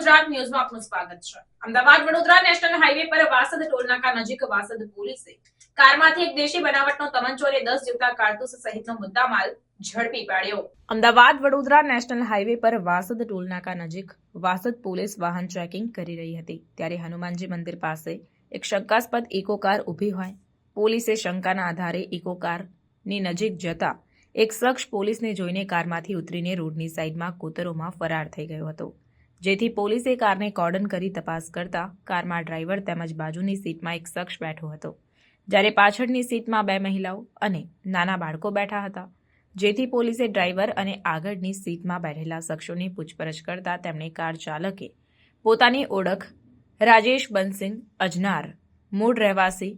ગુજરાત ન્યૂઝમાં આપનું સ્વાગત છે। અમદાવાદ વડોદરા નેશનલ હાઈવે પર વાસદ ટોલનાકા નજીક વાસદ પોલીસે કારમાંથી એક દેશી બનાવટનો તમંચો અને 10 જીવતા કારતૂસ સહિતનો મુદ્દામાલ ઝડપી પાડ્યો। અમદાવાદ વડોદરા નેશનલ હાઈવે પર વાસદ ટોલનાકા નજીક વાસદ પોલીસ વાહન ચેકિંગ કરી રહી હતી ત્યારે હનુમાનજી મંદિર પાસે એક શંકાસ્પદ ઇકો કાર ઊભી હોય પોલીસે શંકાના આધારે ઇકો કારની નજીક જતા એક શખ્સ પોલીસને જોઈને કારમાંથી ઉતરીને રોડની સાઈડમાં કોતરોમાં ફરાર થઈ ગયો હતો, જેથી પોલીસે કારને કોર્ડન કરી તપાસ કરતા કારમાં ડ્રાઈવર તેમજ બાજુની સીટમાં એક શખ્સ બેઠો હતો, જ્યારે પાછળની સીટમાં 2 મહિલાઓ અને નાના બાળકો બેઠા હતા, જેથી પોલીસે ડ્રાઈવર અને આગળની સીટમાં બેઠેલા શખ્સોની પૂછપરછ કરતા તેમણે કાર ચાલકે પોતાની ઓળખ રાજેશ બંસિંગ અજનાર, મૂળ રહેવાસી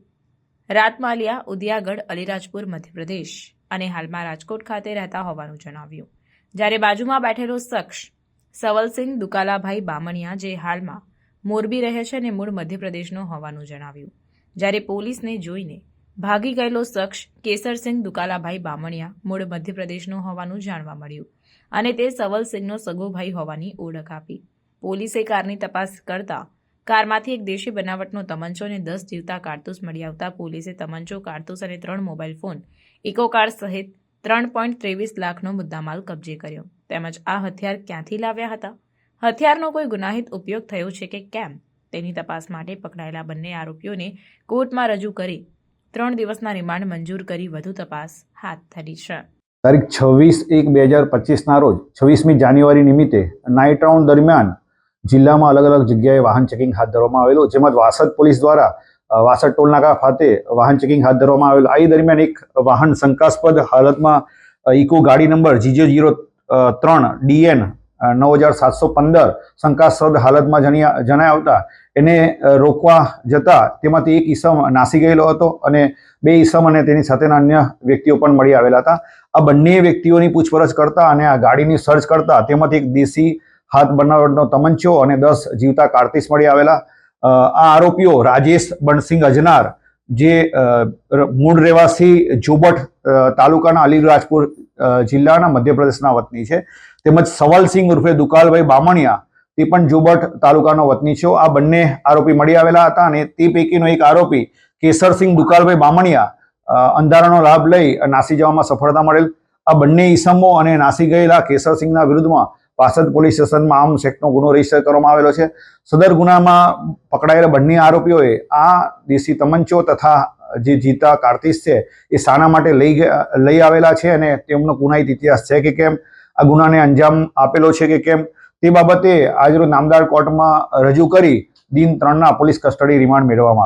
રાતમાલિયા, ઉદિયાગઢ, અલીરાજપુર, મધ્યપ્રદેશ અને હાલમાં રાજકોટ ખાતે રહેતા હોવાનું જણાવ્યું, જ્યારે બાજુમાં બેઠેલો શખ્સ સવલસિંહ દુકાલાભાઈ બામણિયા જે હાલમાં મોરબી રહે છે અને મૂળ મધ્યપ્રદેશનો હોવાનું જણાવ્યું, જ્યારે પોલીસને જોઈને ભાગી ગયેલો શખ્સ કેસરસિંહ દુકાલાભાઈ બામણિયા મૂળ મધ્યપ્રદેશનો હોવાનું જાણવા મળ્યું અને તે સવલસિંહનો સગો ભાઈ હોવાની ઓળખ આપી। પોલીસે કારની તપાસ કરતા કારમાંથી એક દેશી બનાવટનો તમંચો અને 10 જીવતા કારતૂસ મળી આવતા પોલીસે તમંચો, કારતૂસ અને 3 મોબાઈલ ફોન, ઇકો કાર સહિત 3.23 લાખનો મુદ્દામાલ કબજે કર્યો, તેમજ આ હથિયાર ક્યાંથી લાવ્યા હતા, હથિયારનો કોઈ ગુનાહિત ઉપયોગ થયો છે કે કેમ તેની તપાસ માટે પકડાયેલા બંને આરોપીઓને કોર્ટમાં રજૂ કરી 3 દિવસના રિમાન્ડ મંજૂર કરી વધુ તપાસ હાથ ધરી છે। તારીખ 26/1/2025ના રોજ 26મી જાન્યુઆરી નિમિત્તે નાઇટ રાઉન્ડ દરમિયાન જિલ્લામાં અલગ અલગ જગ્યાએ વાહન ચેકિંગ હાથ ધરવામાં આવેલું, જેમાં વાસદ પોલીસ દ્વારા વાસદ ટોલનાકા ખાતે વાહન ચેકિંગ હાથ ધરવામાં આવેલું। આ દરમિયાન એક વાહન શંકાસ્પદ હાલતમાં ઇકો ગાડી નંબર GJ03 DN 9715 શંકાસ્પદ હાલતમાં જણાઈ આવતા એને રોકવા જતા તેમાંથી એક ઈસમ નાસી ગયેલો હતો અને 2 ઈસમ અને તેની સાથેના અન્ય વ્યક્તિઓ પણ મળી આવેલા હતા। આ બંને વ્યક્તિઓની પૂછપરછ કરતા અને આ ગાડીની સર્ચ કરતા તેમાંથી એક દેશી હાથ બનાવટનો તમંચો અને 10 જીવતા કારતૂસ મળી આવેલા। આ આરોપીઓ રાજેશ બંસિંગ અજનાર જે મૂળ રહેવાસી જોબટ તાલુકાના અલીરાજપુર જિલ્લાના મધ્યપ્રદેશના વતની છે, તેમજ સવલસિંહ ઉર્ફે દુકાલભાઈ બામણિયા તે પણ જોબટ તાલુકાનો વતની છે। આ બંને આરોપી મળી આવેલા હતા અને તે પૈકીનો એક આરોપી કેસરસિંહ દુકાલભાઈ બામણિયા અંધારાનો લાભ લઈ નાસી જવામાં સફળતા મળેલ। આ બંને ઈસમો અને નાસી ગયેલા કેસરસિંહના વિરુદ્ધમાં વાસદ પોલીસ સ્ટેશનમાં આર્મ્સ એક્ટનો ગુનો રજીસ્ટર કરવામાં આવેલો છે। સદર ગુનામાં પકડાયેલા બંને આરોપીઓએ આ દેશી તમંચો તથા જે જીતા કારતૂસ છે એ શાના માટે લઈ આવેલા છે અને તેમનો ગુનાહિત ઇતિહાસ છે કે કેમ, આ ગુનાને અંજામ આપેલો છે કે કેમ તે બાબતે આજરોજ નામદાર કોર્ટમાં રજૂ કરી દિન 3ના પોલીસ કસ્ટડી રિમાન્ડ મેળવવામાં આવે છે।